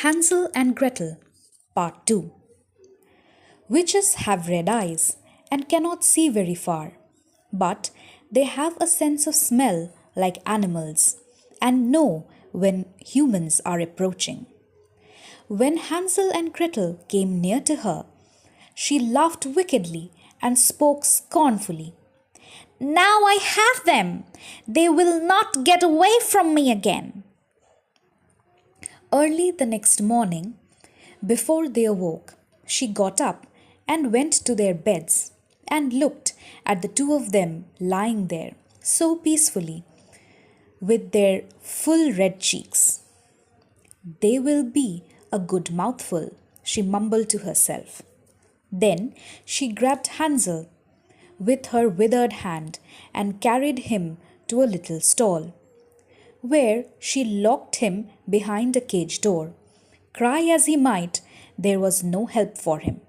Hansel and Gretel, Part 2. Witches have red eyes and cannot see very far, but they have a sense of smell like animals and know when humans are approaching. When Hansel and Gretel came near to her, she laughed wickedly and spoke scornfully. "Now I have them! They will not get away from me again!" Early the next morning, before they awoke, she got up and went to their beds and looked at the two of them lying there so peacefully with their full red cheeks. "They will be a good mouthful," she mumbled to herself. Then she grabbed Hansel with her withered hand and carried him to a little stall, where she locked him behind a cage door. Cry as he might, there was no help for him.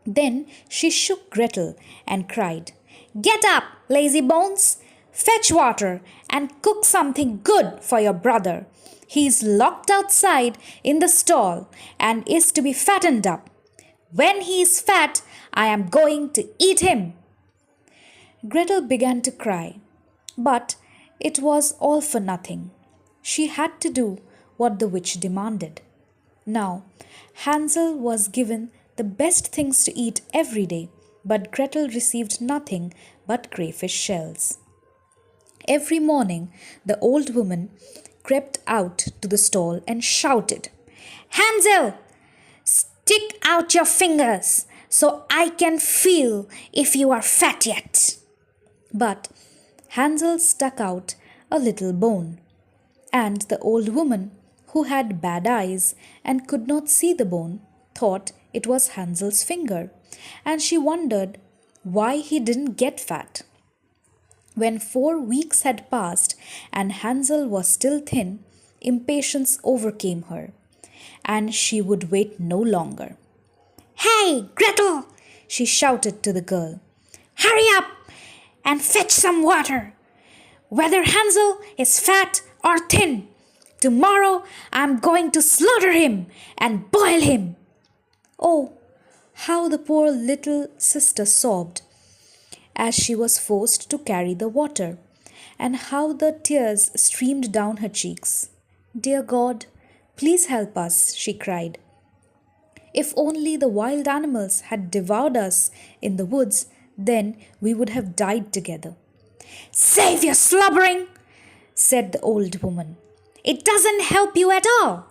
Then she shook Gretel and cried, "Get up, lazy bones! Fetch water and cook something good for your brother. He is locked outside in the stall and is to be fattened up. When he is fat, I am going to eat him." Gretel began to cry, but it was all for nothing. She had to do what the witch demanded. Now, Hansel was given the best things to eat every day, but Gretel received nothing but crayfish shells. Every morning, the old woman crept out to the stall and shouted, "Hansel, stick out your fingers so I can feel if you are fat yet." But Hansel stuck out a little bone, and the old woman, who had bad eyes and could not see the bone, thought it was Hansel's finger, and she wondered why he didn't get fat. When 4 weeks had passed and Hansel was still thin, impatience overcame her, and she would wait no longer. "Hey, Gretel!" she shouted to the girl. "Hurry up and fetch some water. Whether Hansel is fat or thin, tomorrow I'm going to slaughter him and boil him." Oh, how the poor little sister sobbed as she was forced to carry the water, and how the tears streamed down her cheeks. "Dear God, please help us," she cried. "If only the wild animals had devoured us in the woods, then we would have died together." "Save your slobbering," said the old woman. "It doesn't help you at all."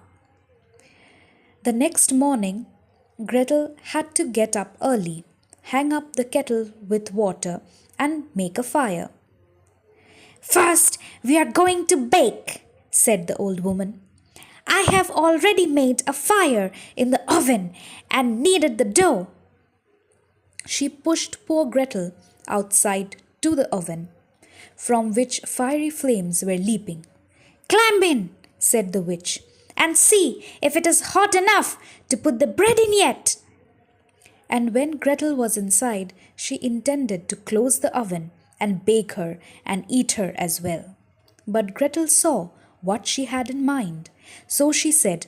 The next morning, Gretel had to get up early, hang up the kettle with water, and make a fire. "First, we are going to bake," said the old woman. "I have already made a fire in the oven and kneaded the dough." She pushed poor Gretel outside to the oven, from which fiery flames were leaping. "Climb in," said the witch, "and see if it is hot enough to put the bread in yet." And when Gretel was inside, she intended to close the oven and bake her and eat her as well. But Gretel saw what she had in mind, so she said,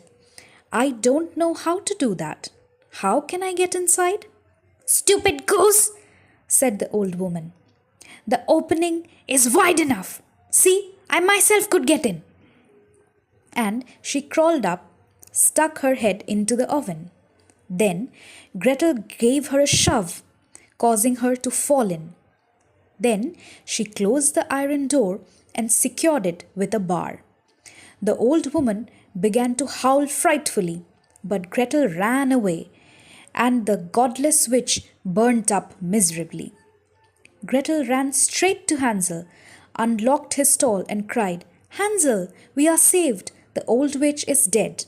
"I don't know how to do that. How can I get inside?" "Stupid goose," said the old woman. "The opening is wide enough. See, I myself could get in." And she crawled up, stuck her head into the oven. Then Gretel gave her a shove, causing her to fall in. Then she closed the iron door and secured it with a bar. The old woman began to howl frightfully, but Gretel ran away, and the godless witch burnt up miserably. Gretel ran straight to Hansel, unlocked his stall, and cried, "Hansel, we are saved. The old witch is dead."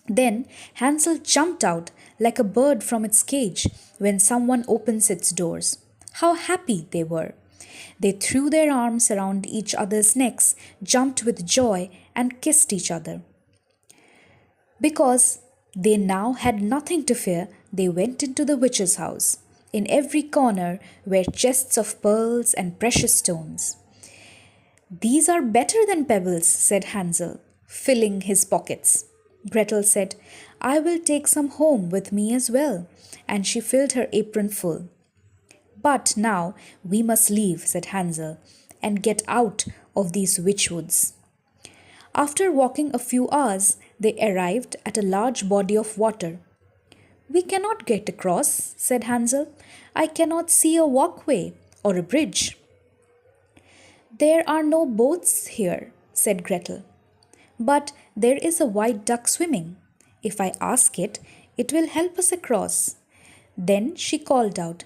Then Hansel jumped out like a bird from its cage when someone opens its doors. How happy they were! They threw their arms around each other's necks, jumped with joy, and kissed each other. Because they now had nothing to fear, they went into the witch's house. In every corner were chests of pearls and precious stones. "These are better than pebbles," said Hansel, filling his pockets. Gretel said, I will take some home with me as well, and she filled her apron full. But now we must leave, said Hansel, and get out of these witch woods. After walking a few hours, they arrived at a large body of water. We cannot get across, said Hansel. I cannot see a walkway or a bridge. There are no boats here, said Gretel. But there is a white duck swimming. If I ask it, it will help us across. Then she called out,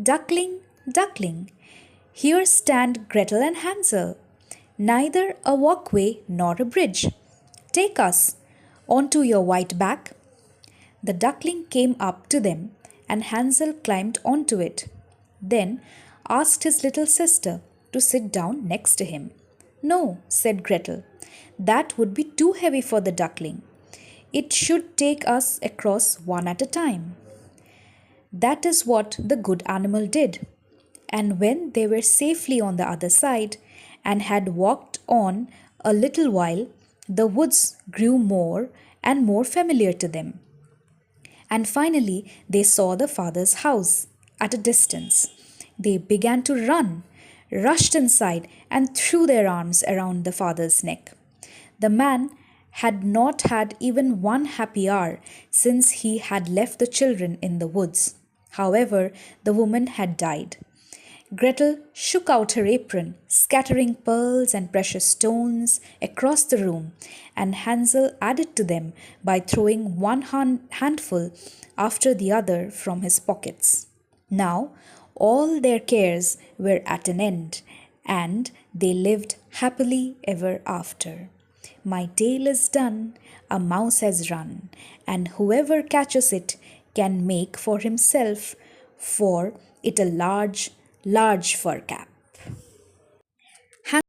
Duckling, duckling, here stand Gretel and Hansel. Neither a walkway nor a bridge. Take us onto your white back. The duckling came up to them, and Hansel climbed onto it. Then asked his little sister to sit down next to him. No, said Gretel, that would be too heavy for the duckling. It should take us across one at a time. That is what the good animal did. And when they were safely on the other side and had walked on a little while, the woods grew more and more familiar to them. And finally they saw the father's house at a distance. They began to run, rushed inside, and threw their arms around the father's neck. The man had not had even one happy hour since he had left the children in the woods. However, the woman had died. Gretel shook out her apron, scattering pearls and precious stones across the room, and Hansel added to them by throwing one handful after the other from his pockets. Now all their cares were at an end, and they lived happily ever after. My tale is done, a mouse has run, and whoever catches it can make for himself for it a large, large fur cap.